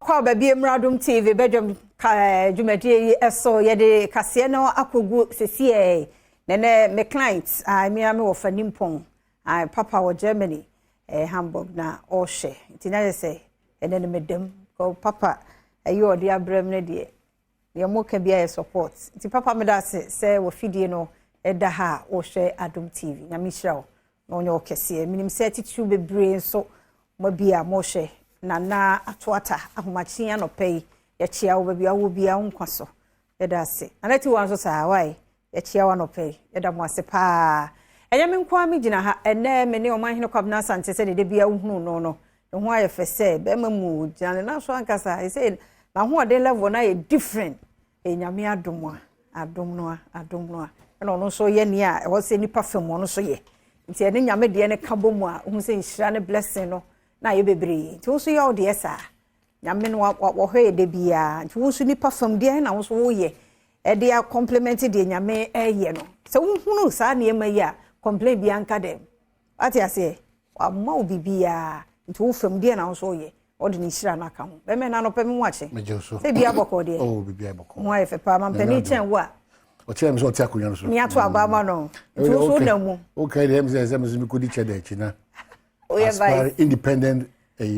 Kwa baby Adom TV Badwam dwumadi eso ye de kase no akogu sesie nene me clients me wo fanimpon papa wo Germany Hamburg na ohye tinale say nene medem ko papa ayo de abrem ne de ye mo ka bia support ti papa me da se wo fidie no eda ha ohye Adom TV na mishrawo no onye okese minim se titu bebre nso mo bia mo hye na atoata ahomachi anopai ya chia wo bia wo bia nkwaso eda se anati wanso sa wai ya chia wa nopai eda mo ase pa enya me nkwa me gina ha ene me ne o man hene kwabna sante se de bia uhunu no ho aye fese be mamu gina na so ankasa say na ho de level na ye different enya me adom no na no so ye ni a e wo se nipa fam no so ye nti ene nyame de ne kabomu a hu se nhira ne blessing no na ye bebre nti wo so ye o de esa nyame no wo hwe de bia nti wo so nipa fam de na wo so wo ye e de a compliment de nyame ye no se wo hunu sa na ye mayi a complain bia nka dem ati ase wa ma wo bibia nti wo fam de na wo so ye o de ni hira na ka ho be me na no pe me wache se bia boko de oh bibia boko mo aye fe pa ma mpani chen wo a o chen so ti akonya no so ni ato agba no nti wo so na mu okay dem say me kodi che de chi na independent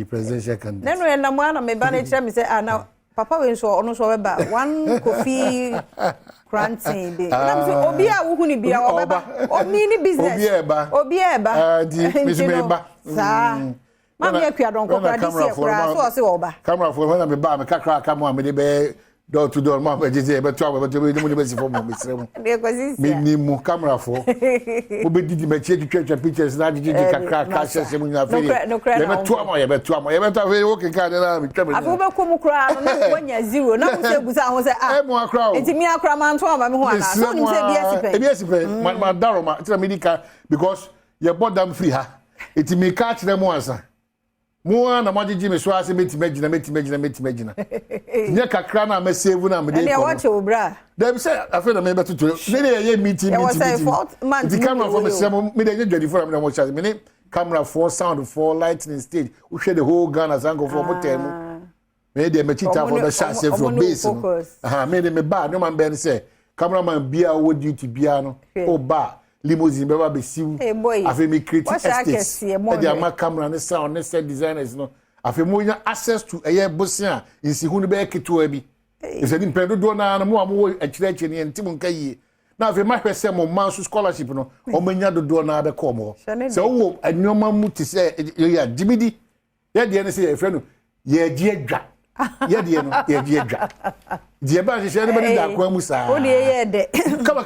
presidential candidate. Neno na mwana me ba na kire me say na papa we so ono so ba one coffee granting be. Na me obi a wo hu ni bia obeba. O mi ni business. Obi eba. Di me ba. Sa. Ma me akua don kokra di se kura so o se oba. Camera for na me ba me kakra aka mo me de be door to door ma be je be to be mo de be si for mo me sire mo. Me ni mu camera for. Wo be didi me che twetwa pictures na didi kakra ka se mo nya fe. Ye be to am ye be to fe wo ke ka de na me twem. Afu be ko mu kura no na wonya zero na wo se gusa ho se e mo akra o. Enti mi akra man to am me ho ana. So ni se bia sipe. Ma daro ma tira medical because ye bodam free ha. Enti me ka kire mo ansa. Mo na magigi me so ase metimagina. Nya kakra na me save na me dey. E watch o bra. Dem say afre na me beto to. Ne ye meeting. The camera for me say me dey dwadi for me na mo charge. Me ne camera for sound for lighting stage. We share the whole Ghana zango for mo temu. Me dey me chita for the shot from base. Aha me dey me ba no man ben say cameraman bia wo duty bia no. O ba limousine beba be siu afi me creative estates e dey ama camera ne sound ne set designers no afi mo nya access to eye bosin a insi hu ne be keto abi e se di mpendo do na mo amo akire ne ntim nka yi na afi ma hwese mo man so scholarship no o manya do na be ko mo se wo anyoma mu ti se ya dibidi ye de ne se e frɛ no ye di adwa ye de no ye di adwa die ba hye ne be da kwa mu sa o de ye de kama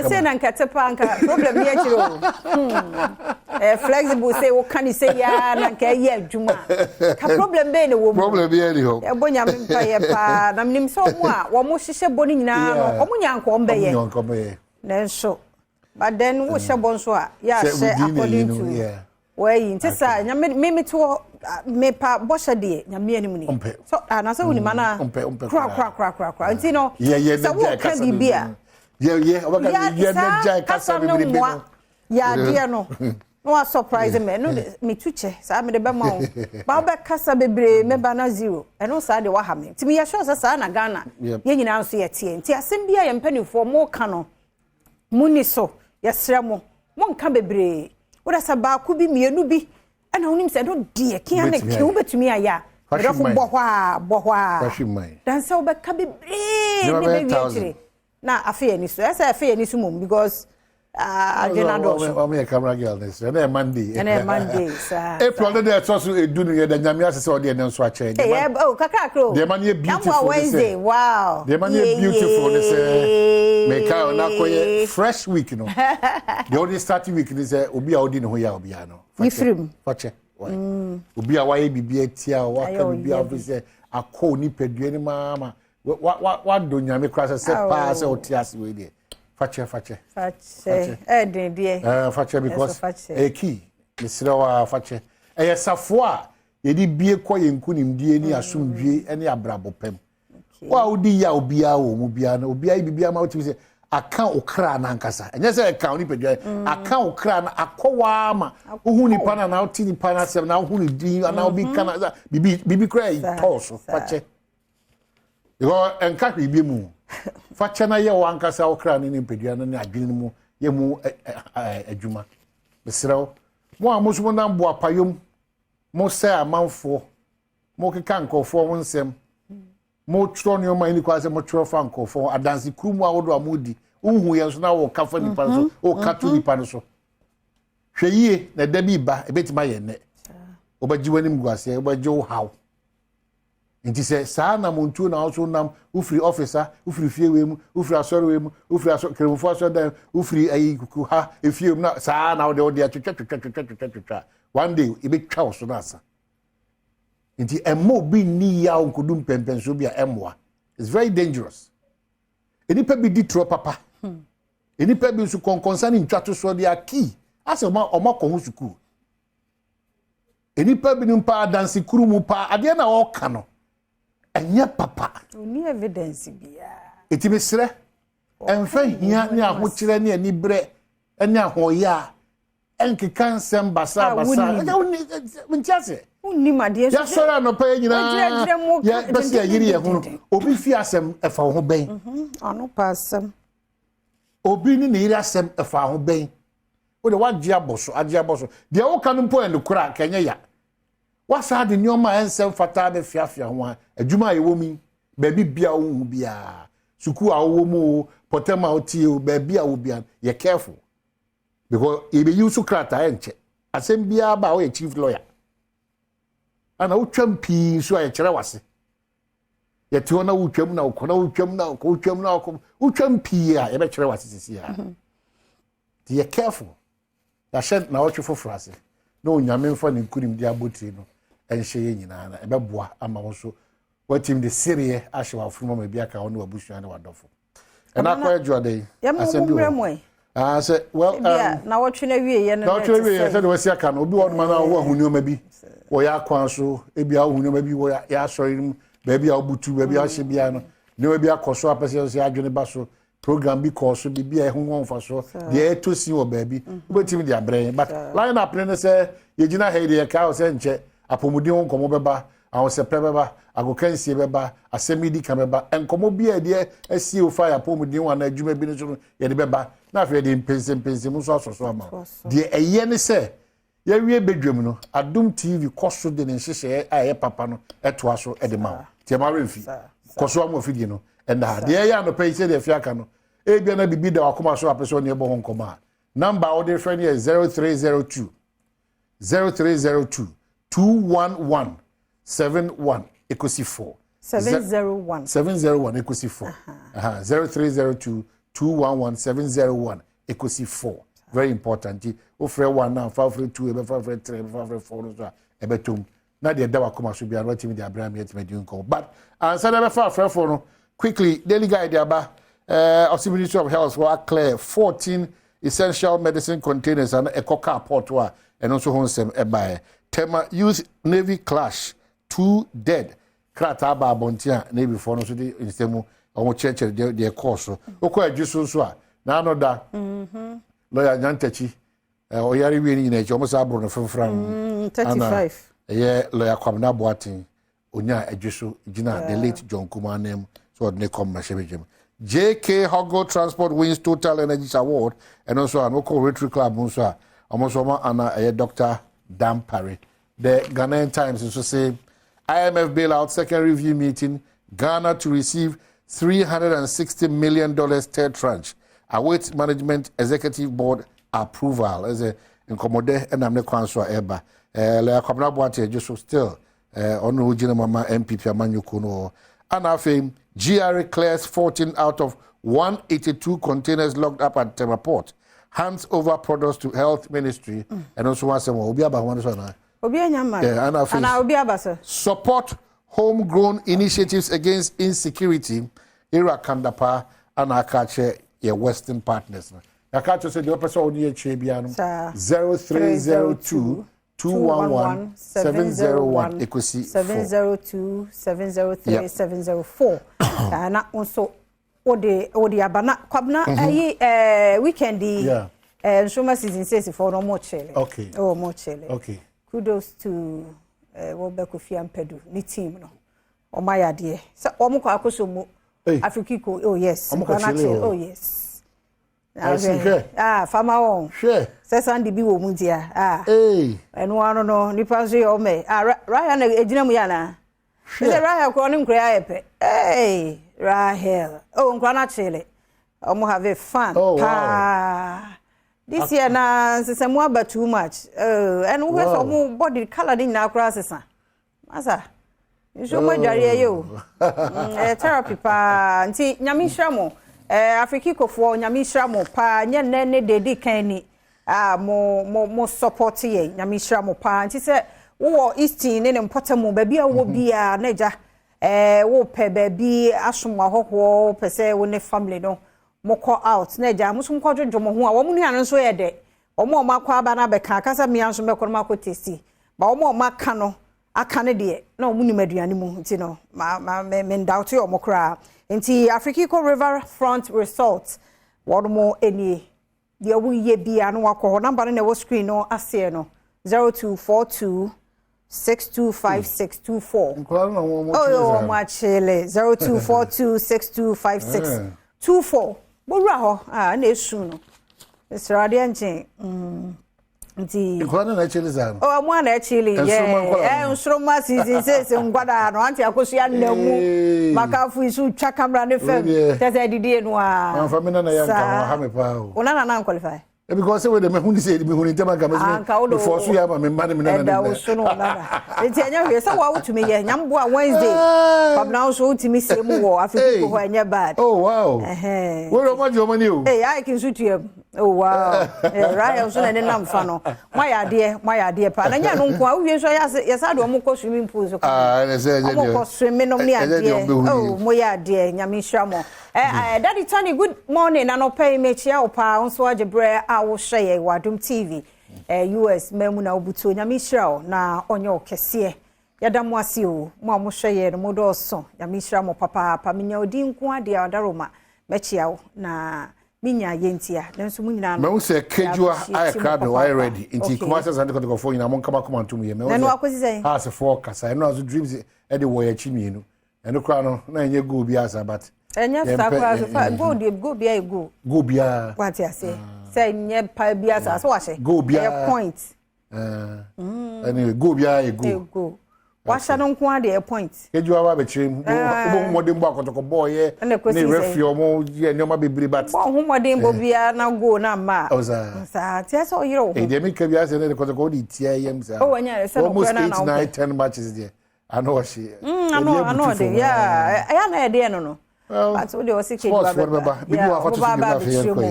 se na nkate pa nka problem ye chiro flexible say wo kan say ya na nka ye adwuma ka problem be ne wo problem be ye ho e bonya me pa ye pa na mnim so mo a wo mo hyehyɛ boni nyina no o mo nyanko mbe ye na so but then wo hye bon so a ya hye according to wey ntisa nyame me to me pa bosha de nyame anim ni so na so woni mana kra nti no so wo ka bibia ye obaka ye na jai kasa bibiri bi no ya de no no a surprise me no me tuche sa me de be ma o ba be kasa bebre me ba na zero e no sa de wa ha me nti me ye sure sa na Ghana ye nyina so ye tie nti asem bia ye mpanifo mo ka no muni so ye sra mo nka bebre woda sa ba ku bi mienu bi ana onim se do die kia ne ki wo betumi aya rafo bohwa dan se wo be ka bebre ni be wietire na afi ani so esa afi ani so mum because agena do o me camera girl this na Monday sir April dey so so edu ni da nyame asese o dey nso a che oh kakakro the man here beautiful Wednesday wow the man here beautiful they say me ka na koye fresh week no the only starting week they say obi a odi ne ho ya obi a no yifrim fache obi a waye bibia tia wa ka bibia office akọ ni pedue ni mama wa do nyame krasa se pa se otiase we dey fache den die fache because key misrawa fache safo a yedi bie koye nkunimdie ni asomdwie ne abrabopem wa odi ya obia wo mu bia na obia bibia ma otimi se aka okra na nkasa enye se aka oni pedua aka okra na akọwa ma ohu nipa na oti nipa na sem na ohu ni din na obi kana bibi kra yi toso fache yo enka bibi mu fache na ye wa nkasa okra ni pedua na adwene mu ye mu adwuma besrew mo amusumo na bo apayom mo se amanfo mo keka nkofo wo nsem mo tro ne o ma ni kwase mo tro fa nkofo adansi krumu awodo amudi unhu ye so na wo kafa nipa so o katu nipa so hweyie na da bi ba ebetima ye ne obaji wanim guase obaji wo haw nti se saa na montu na so nam ufiri officer ufiri fiewe mu ufiri asore mu ufiri asore kremfo asore dan ufiri ayi kuku ha efie mu na saa na wo de atwetwetwetwetwetwetwa one day ebetwa wo so na asa nti emmo bi ni ya onkudum pempenso bi a emwa it's very dangerous enipa bi di tro papa enipa bi su konkonsani ntwato so dia key ase oma ko hu suku enipa bi nimpa dansi kurumu pa ade na o ka no enye papa oni evidence bia etibesre enfa hia ni ahokyere ni ani bre ani ahoya enkeka nsem basa ntiase unni made ya sora no pa nyina ya bese yiri ye hu obi fi asem efa ho ben ano pa asem obi ni yiri asem efa ho ben o de wagye aboso de wo ka no mpo en kura kenye ya wasa de nyoma ensem fata be fiafia ho adwuma ye wo mi ba bi bia wo hu bia suku a wo mu potema oti o ba bia wo bia ye careful because e be use krata enche asem bia ba wo ye chief lawyer ana utwam pi so ye kire wase ye ti ona utwam na ukona utwam na utwam na utwam pi a ye be kire wase sisi a ti ye careful da shed na ocho fofrase no nyame mfa ne nkunim di abotiri no enhye ye nyina na ebeboa ama wo so watim de serie ahye wa furuma ma bia ka wo ne wabusua ne wadofo ena kwa adwode asem say well na wotwe na wie ye no na wotwe wie ye say de wasi aka no obi won ma na wo ahunioma bi wo ya kwan so ebi ahunioma bi wo ya asori ba bia obutu ba bia ahye bia no ne bia koso apese so adwene ba so program bi koso bi bia ehun wonfa so de etosi wo ba bi obetim de abrɛ but line up ne say ye gina heide ye ka o say nche apomudin won komo beba awon se pebeba agokansie beba asemidi ka beba enkomo bia de asie o fire apomudin wan na adwuma bi ne so ye de beba na afi de mpense mu so asoso ama de eye ne se ye wie bedwam no Adom TV koso de ne nhyehyɛ a ye papa no etoa so e de ma tie ma remfi koso am ofidie no enda de ye ya no pay se de fiaka no e bia na bibi da wakoma so apeso ne ebo honkoma number o de friend here 0302 21171 equals 4 701 equals 4 0302 211 equals 4 very important o frɛ 1 now 532 e be 533 e be 534 so e be tum na de da wakoma so bia no timi de abraham yet me dun call but answer na be 534 no quickly daily guide aba Ministry of Health will clear 14 essential medicine containers and a coca port and also honsem ebae tema youth navy clash 2 dead krata ba bontia navy for no so di instemu omo cheche de course okọ adwuso so a na anoda lawyer nyantachi oyare wi ni na eche omo sa abro no fenfran 35 ye lawyer kwamna boatin onya adwuso gina the late John Kumanem so odne come mashebejem JK Hogo Transport wins Total Energies Award and also an local Rotary Club Musa almost a Dr. Dan Parry. The Ghanaian Times also say IMF bailout second review meeting, Ghana to receive $360 million third tranche. Awaits management executive board approval. As a incommode and I'm not conscious eba. Le akwabna boate just still on Ujina Mama MPP Amanyu Kuno. And our fame GRA clears 14 out of 182 containers locked up at Tema Port. Hands over products to Health Ministry and also wants some support homegrown initiatives against insecurity. Ira Kandapa and Akache, your Western partners. Akache said the episode of 0302 211 701 equals 702 703 704 and also odi abana kwabna weekend Nshoma season says for no more chile. Okay. Oh, more chile. Okay. Kudos to Kofi Ampedu, ni team no. O my idea. So omuko akosomo Afrikiko. Oh yes. Oh yes. I see her. Farmer on. Sure. Says Andy bi wo mu dia. Hey. And one no nipa so yo me. Ryan ejina mu yana. Sure. Rahel ko nim kra epe. Hey, Rahel. Oh, nkra na chile. Omo have fun. Oh, wow. This year na say more about too much. And we have some body color in na kra sesa. Masa. You show mo dware yo. Therapy pa nti nyame hwamo. Afrikiko fo nyame hwamo pa nye nne dedi kan ni. Mo support ye nyame hwamo pa nti se wo eastin ne mpotamo ba bia wo bia na ja wo pe ba bi asomwa hoho pese wo ne family no moko out na ja musum kwadwo mo ho a wo mu nua nso ye de omo makwa aba na be ka kasa mi anso me koroma ko testi ba omo maka no aka ne de na omu ni maduane mu nti no me doubt yo mokra nti Afrikiko River Front Resort wo mo eni de wo ye bia no akọ number na wo screen no ase no 0242 625624. Oh, machele 0242 625624. Bora ho na esu no. Esrade anche. Nti Nkwana na chili zan. Oh, mo na chili. Yeah. Nsroma season se ngwada no anti akoso ya namu. Makafu isu twa camera ne fam. Tese didie no a. Amfa me na ya nka ha me pa o. Ona na qualify. Because we me huni say me huni tema gamazme before so ya ma me mane me na na da so no na enti anya hwe sa wa wutumi ye nyambo a Wednesday pabna so wutumi se mu wo Afrikiko ho anya bad. Oh wow. We ro ma jo mani o. I can suit you. Oh wow. Right so na ne nam fa no my ade pa na nya no nko a wie so ya sa do mo ko swimming pool so na say je mo ko swimming no ni ade. Oh mo ya ade nyame hwa mo. Daddy Tony, good morning. And I'll pay me chia opa onso ajebre a wo hye Adom TV. US memu na obutu nyame hira na onye okese. Yada mo ase o, mo hye no modo so. Nyame hira mo papa pa menya odi nko ade adaroma mechia wo na minya yentia. Nanso munyina no. Me say kejua I crab why ready. Inti kuma say sande ko for nyina mo nkama kuma ntum ye me. Na no akosi say. Ha se for kasa. No azu dreams e de wo ya chimienu. Eno kra no na enye go bi asa but enya sakwa go bia go bia what you say nye pa bia so wa she go bia point anyway go bia go wa sha no nko ade point ejuwa ba be chim bo modem bo akotoko boy ye ni refio mo ye nyoma bebre but bo ho modem bo bia na go na ma sa tie so yiro e de me ka bia se ne kotoko di tie yem sa o anya se no ko na 8 9 10 matches there I know she I know they yeah I na dey no but so they was sick baba bi wa hot to be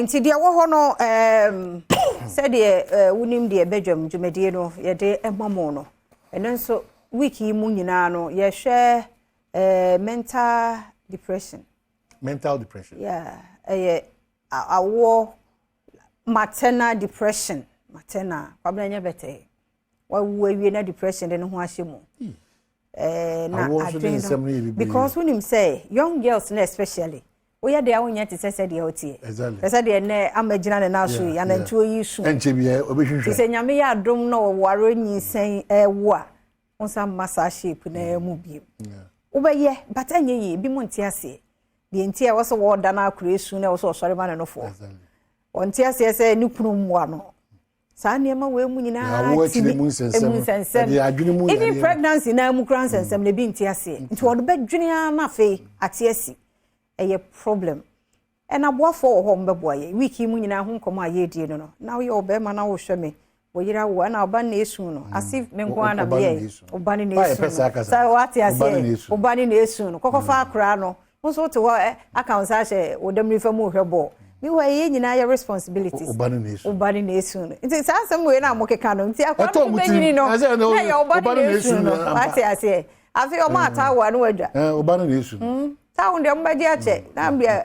nti dia wo ho no said the wunim de Badwam dwumadie no ye de emamo no eno so week yi mu nyina no ye hwe mental depression yeah awo maternal depression kwabna nya bete wa wie na depression de no ho ahye mu na because when him say young girls especially we are there when you say the otie say the na amagina na na so ya na ntuo yi su enche bia obehwehwe say nyame ya adom na ware nyisan wo a onsa massa shape na mu bi obeye but anye yi bi mu ntia se de ntia wo so wo da na akure su na wo so sori ma no fo ontia se say ni kunu mu ano sa niema we mu nyina even pregnancy na mu kran sensem na bi ntiase nti wo be dwene na fe atiasi eye problem and aboafo ho mbeboa ye wiki mu nyina ho nkomo aye die no na wo ye obema na wo hwe me wo yira wo na oba na esu no asif me nko ana be oba ni na esu sa what ase oba ni na esu no kokofa akra no nso to account sa she wo dem rifa mu hwebo mi wa ye nyina ya responsibilities obani na esu no nti sa asem we na mokeka no nti akwa be nyini no na ya obani na esu no ati ase afi o ma ta wa no wadwa obani na esu ta wonde mbadi ache na bia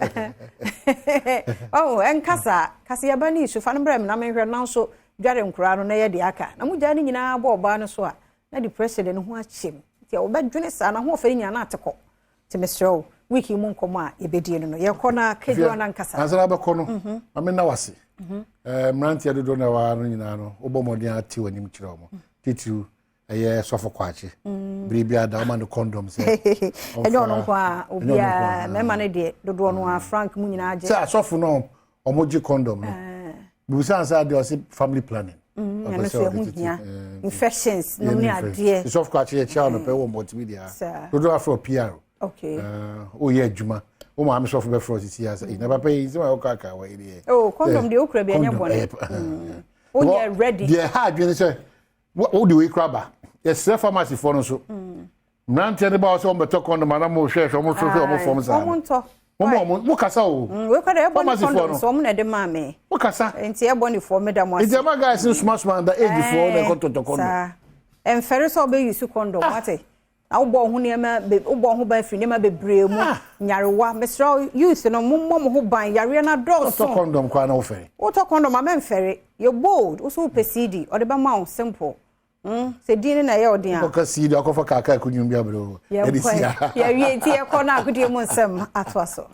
oh enkasa kasi ya bani esu fa no brem na me hwe na so dware nkura no na ye de aka na mu gya ni nyina ba oba no so a na depression no ho achem nti obadwene sa na ho ofari nyina na ateko ti mesro wiki mu nkomo a yebedie no ye kɔ na kedwa na nkasa ansana be kɔ no amena wase mrantia dodo na wa no nyina no obomodin ati wanim kire omo titiru eye sofo kwache bribia da ma no condom se enyo no kwa obia mema ne de dodo no a frank mu nyina age se sofo no omoji condom no busan sa de o family planning infections no ni ade sofo kwache cha no pe wo multimedia dodo afro PR okay o ye adwuma o ma am sofo be fro sisi asa na papa yi se wa ka wa ide condom de okura bi anya bone o ye ready the hard you say what do we craba yes pharmacy for no so mrantia ne ba o so beto condom na mo hwe hwe mo so hwe mo form sa mo kasa o we kwada e bone condom so mo na de ma me mo kasa enti e bone for me da mo enti ma guys smart under age before na kototo condom en fere so be use condom what na wo ho ne ma wo ho ba firi ne ma bebre mu nyarewa mesra use no mo ho ban yare na do so condom kwa na wo fere wo to condom ma men fere you bold wo so pcd o de ba ma simple se dini na ye odin a ko kasi de akofa kaka kunyum bia bro ya wie ti e ko na agudie mu nsem ato aso